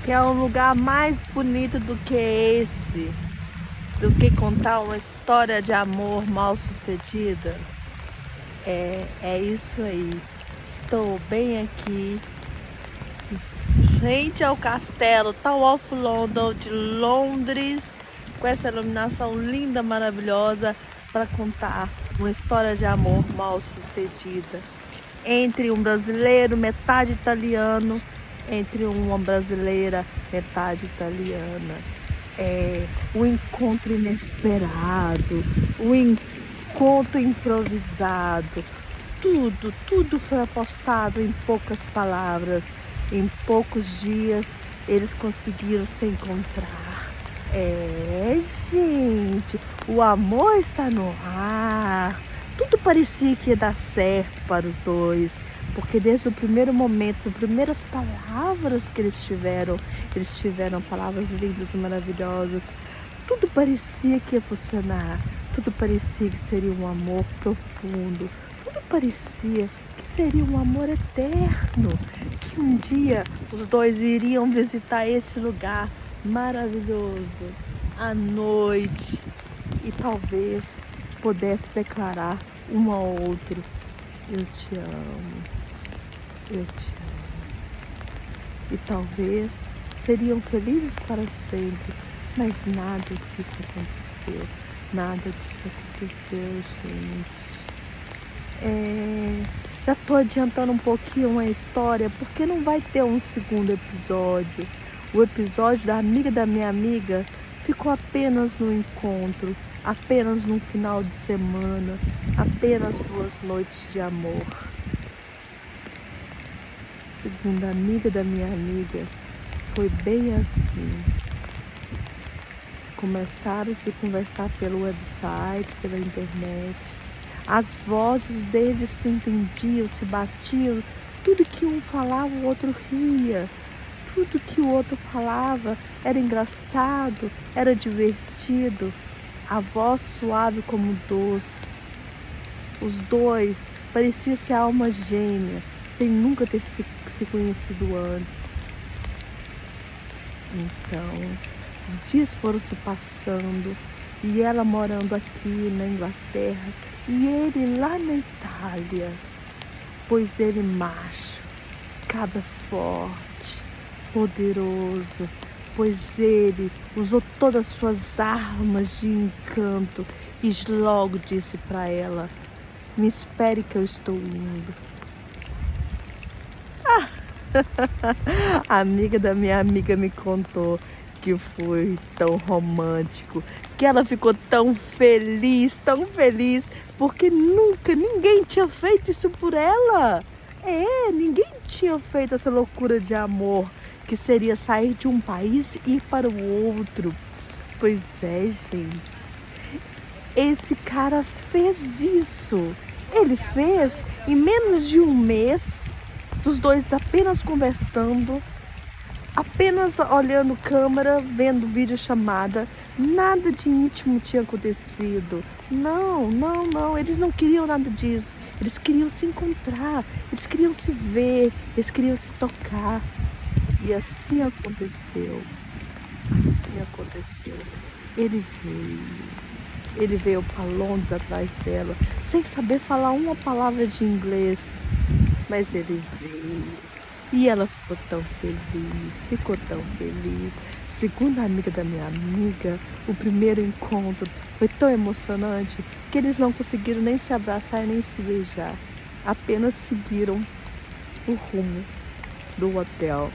Quer um lugar mais bonito do que esse? Do que contar uma história de amor mal sucedida? É isso aí. Estou bem aqui, em frente ao castelo Tower of London de Londres, com essa iluminação linda, maravilhosa, para contar uma história de amor mal sucedida entre um brasileiro metade italiano, entre uma brasileira metade italiana. Um encontro inesperado, um encontro improvisado. Tudo foi apostado em poucas palavras. Em poucos dias eles conseguiram se encontrar. Gente, o amor está no ar. Tudo parecia que ia dar certo para os dois, porque desde o primeiro momento, as primeiras palavras que eles tiveram palavras lindas e maravilhosas. Tudo parecia que ia funcionar, tudo parecia que seria um amor profundo, tudo parecia que seria um amor eterno, que um dia os dois iriam visitar esse lugar maravilhoso à noite e talvez pudesse declarar um ao outro: eu te amo, eu te amo. E talvez seriam felizes para sempre, mas nada disso aconteceu. Nada disso aconteceu, gente. Já tô adiantando um pouquinho a história, porque não vai ter um segundo episódio. O episódio da amiga da minha amiga ficou apenas no encontro, apenas num final de semana, apenas 2 noites de amor. Segundo a amiga da minha amiga, foi bem assim. Começaram a se conversar pelo website, pela internet. As vozes deles se entendiam, se batiam. Tudo que um falava, o outro ria. Tudo que o outro falava era engraçado, era divertido. A voz suave como doce. Os dois pareciam ser alma gêmea, sem nunca ter se conhecido antes. Então, os dias foram se passando e ela morando aqui na Inglaterra e ele lá na Itália, pois ele macho, cabra forte, poderoso, pois ele usou todas as suas armas de encanto e logo disse para ela: me espere que eu estou indo. A amiga da minha amiga me contou que foi tão romântico, que ela ficou tão feliz, porque nunca ninguém tinha feito isso por ela. Ninguém tinha feito essa loucura de amor, que seria sair de um país e ir para o outro. Pois é, gente. Esse cara fez isso. Ele fez em menos de um mês, dos dois apenas conversando, apenas olhando câmera, vendo videochamada. Nada de íntimo tinha acontecido. Não, eles não queriam nada disso. Eles queriam se encontrar, eles queriam se ver, eles queriam se tocar. E assim aconteceu. Ele veio para Londres atrás dela, sem saber falar uma palavra de inglês. Mas ele veio. E ela ficou tão feliz. Segundo a amiga da minha amiga, o primeiro encontro foi tão emocionante que eles não conseguiram nem se abraçar e nem se beijar. Apenas seguiram o rumo do hotel.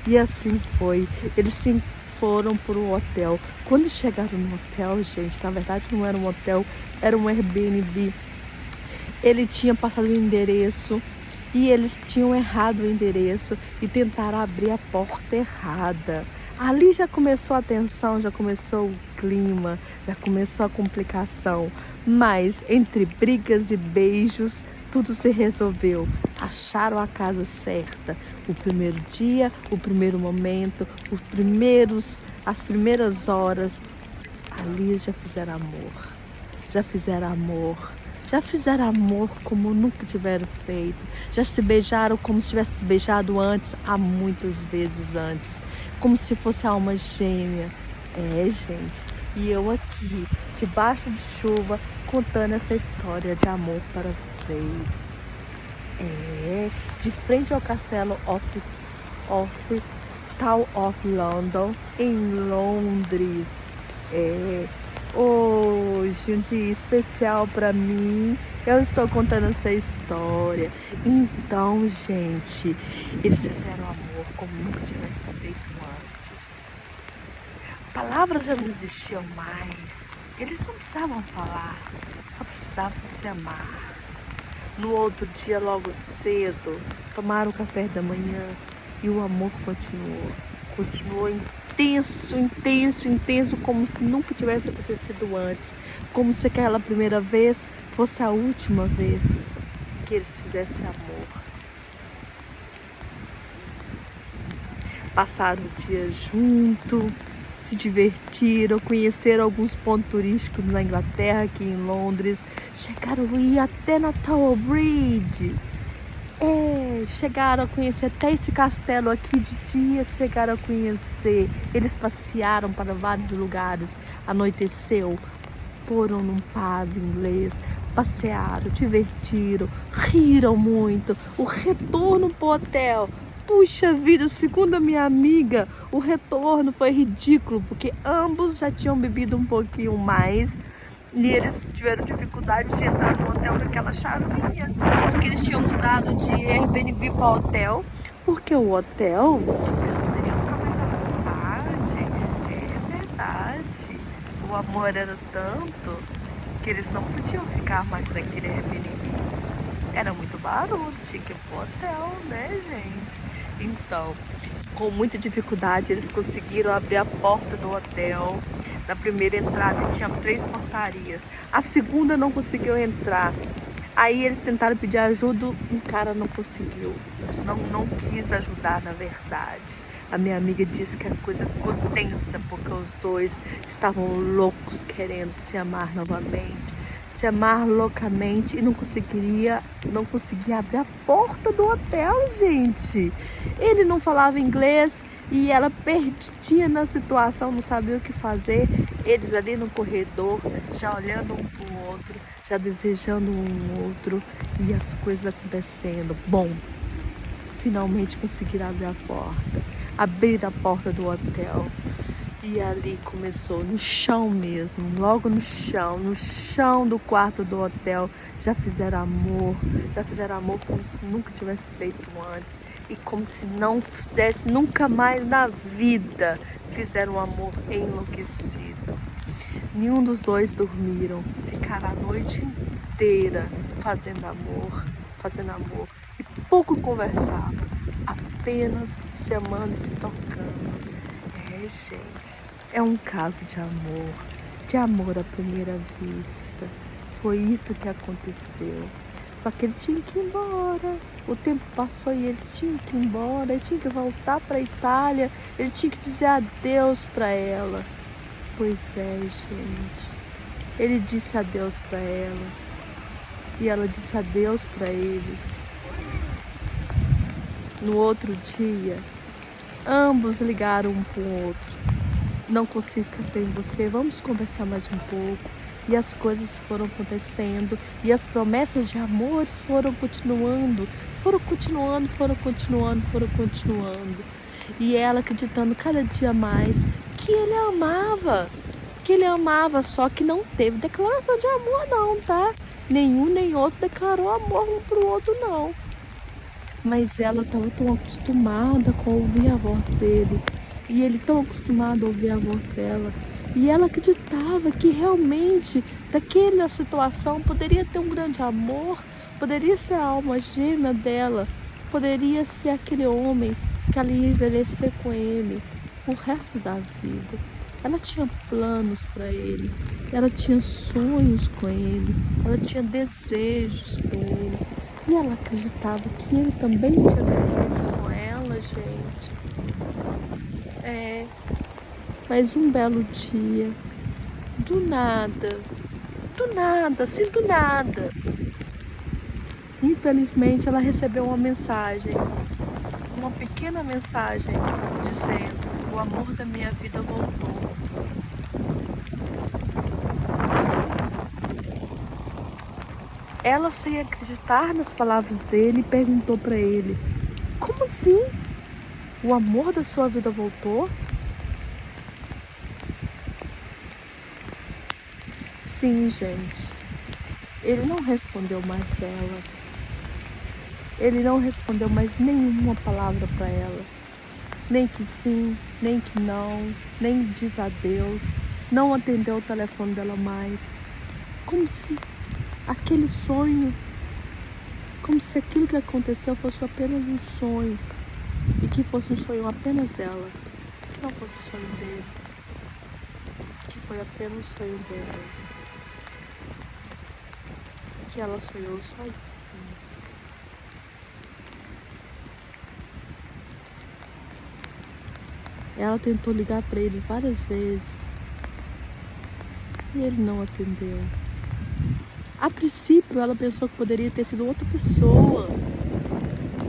E assim foi. Eles se foram para o hotel. Quando chegaram no hotel, gente, na verdade não era um hotel, era um Airbnb. Ele tinha passado o endereço e eles tinham errado o endereço e tentaram abrir a porta errada. Ali já começou a tensão, já começou o clima, já começou a complicação. Mas entre brigas e beijos, tudo se resolveu. Acharam a casa certa. O primeiro dia, o primeiro momento, as primeiras horas, ali já fizeram amor. Já fizeram amor como nunca tiveram feito. Já se beijaram como se tivesse se beijado antes, há muitas vezes antes. como se fosse a alma gêmea. É, gente, e eu aqui, debaixo de chuva, contando essa história de amor para vocês. É, de frente ao castelo of Tower of London, em Londres. É, hoje um dia especial para mim. Eu estou contando essa história. Então, gente, eles fizeram amor como nunca tivesse feito antes. Palavras já não existiam mais. Eles não precisavam falar, só precisavam se amar. No outro dia, logo cedo, tomaram o café da manhã e o amor continuou. Continuou intenso, intenso, intenso, como se nunca tivesse acontecido antes. Como se aquela primeira vez fosse a última vez que eles fizessem amor. Passaram o dia junto, se divertiram, conheceram alguns pontos turísticos na Inglaterra, aqui em Londres. Chegaram a ir até na Tower Bridge. Chegaram a conhecer até esse castelo aqui de dia, chegaram a conhecer. Eles passearam para vários lugares, anoiteceu, foram num pub inglês, passearam, divertiram, riram muito. O retorno pro hotel, puxa vida, segundo a minha amiga, o retorno foi ridículo, porque ambos já tinham bebido um pouquinho mais. E eles tiveram dificuldade de entrar no hotel daquela chavinha, porque eles tinham mudado de Airbnb para hotel, porque o hotel, eles poderiam ficar mais à vontade. É verdade. O amor era tanto que eles não podiam ficar mais naquele Airbnb. Era muito barulho, tinha que ir pro hotel, né, gente? Então, com muita dificuldade, eles conseguiram abrir a porta do hotel. Na primeira entrada tinha 3 portarias. A segunda não conseguiu entrar. Aí eles tentaram pedir ajuda, o cara não conseguiu. Não quis ajudar, na verdade. A minha amiga disse que a coisa ficou tensa, porque os dois estavam loucos, querendo se amar novamente. Se amar loucamente e não conseguia abrir a porta do hotel, gente. Ele não falava inglês e ela perdidinha na situação, não sabia o que fazer. Eles ali no corredor, já olhando um pro outro, já desejando um outro e as coisas acontecendo. Bom, finalmente conseguiram abrir a porta. Abrir a porta do hotel. E ali começou, no chão mesmo, logo no chão do quarto do hotel, já fizeram amor como se nunca tivesse feito antes e como se não fizesse nunca mais na vida, fizeram amor enlouquecido. Nenhum dos dois dormiram, ficaram a noite inteira fazendo amor e pouco conversavam, apenas se amando e se tocando. Gente, é um caso de amor à primeira vista. Foi isso que aconteceu. Só que ele tinha que ir embora. O tempo passou e ele tinha que ir embora. Ele tinha que voltar para a Itália. Ele tinha que dizer adeus para ela. Pois é, gente. Ele disse adeus para ela. E ela disse adeus para ele. No outro dia, ambos ligaram um para o outro. Não consigo ficar sem você, vamos conversar mais um pouco. E as coisas foram acontecendo. E as promessas de amores foram continuando. E ela acreditando cada dia mais que ele amava. Que ele amava, só que não teve declaração de amor não, tá? Nenhum nem outro declarou amor um pro outro não. Mas ela estava tão acostumada com ouvir a voz dele. E ele tão acostumado a ouvir a voz dela. E ela acreditava que realmente daquela situação poderia ter um grande amor. Poderia ser a alma gêmea dela. Poderia ser aquele homem que ela ia envelhecer com ele o resto da vida. Ela tinha planos para ele. Ela tinha sonhos com ele. Ela tinha desejos com ele. E ela acreditava que ele também tinha desejo com ela, gente. Mas um belo dia, do nada, assim, do nada, infelizmente ela recebeu uma mensagem, uma pequena mensagem, dizendo: o amor da minha vida voltou. Ela, sem acreditar nas palavras dele, perguntou para ele: como assim? O amor da sua vida voltou? Sim, gente. Ele não respondeu mais ela. Ele não respondeu mais nenhuma palavra para ela. Nem que sim, nem que não, nem diz adeus. Não atendeu o telefone dela mais. Como se aquele sonho, como se aquilo que aconteceu fosse apenas um sonho. E que fosse um sonho apenas dela. Que não fosse sonho dele. Que foi apenas um sonho dela. Que ela sonhou sozinha. Ela tentou ligar para ele várias vezes e ele não atendeu. A princípio, ela pensou que poderia ter sido outra pessoa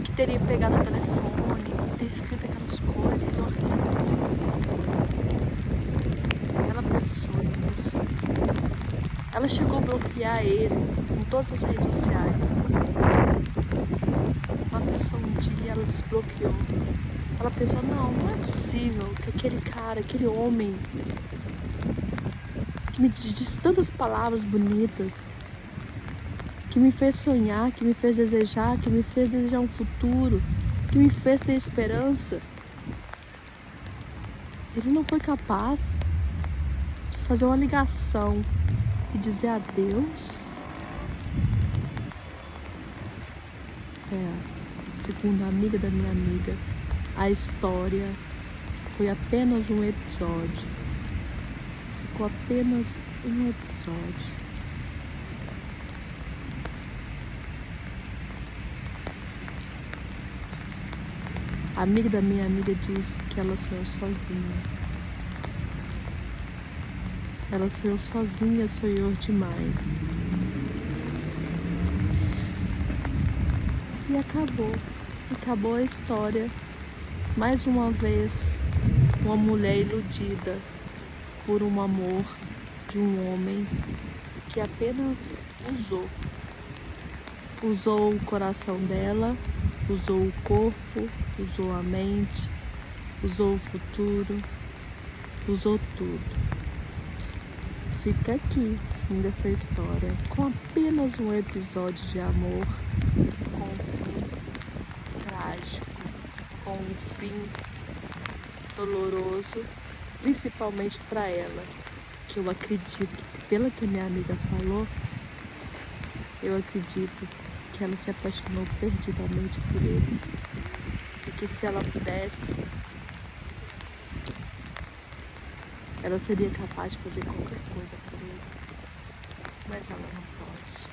que teria pegado o telefone e ter escrito aquelas coisas horríveis. Ela pensou nisso. Ela chegou a bloquear ele em todas as redes sociais. Uma pessoa um dia ela desbloqueou. Ela pensou, não é possível que aquele cara, aquele homem que me diz tantas palavras bonitas, que me fez sonhar, que me fez desejar um futuro, que me fez ter esperança, ele não foi capaz de fazer uma ligação e dizer adeus? Segundo a amiga da minha amiga, a história foi apenas um episódio. Ficou apenas um episódio. A amiga da minha amiga disse que ela sonhou sozinha. Ela sonhou sozinha, sonhou demais. E acabou. Acabou a história. Mais uma vez, uma mulher iludida por um amor de um homem que apenas usou o coração dela, usou o corpo, usou a mente, usou o futuro, usou tudo. Fica aqui o fim dessa história, com apenas um episódio de amor, com um fim trágico, com um fim doloroso, principalmente para ela, que eu acredito, pela que minha amiga falou, eu acredito que ela se apaixonou perdidamente por ele e que se ela pudesse, ela seria capaz de fazer qualquer coisa por ele, mas ela não pode.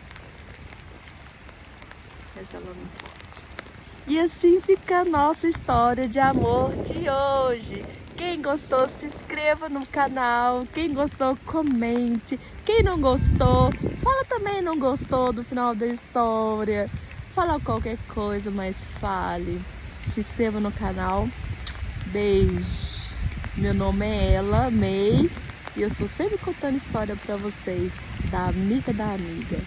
E assim fica a nossa história de amor de hoje. Quem gostou, se inscreva no canal. Quem gostou, comente. Quem não gostou, fala também não gostou do final da história. Fala qualquer coisa, mas fale. Se inscreva no canal. Beijo. Meu nome é Ela May e eu estou sempre contando história para vocês da amiga da amiga.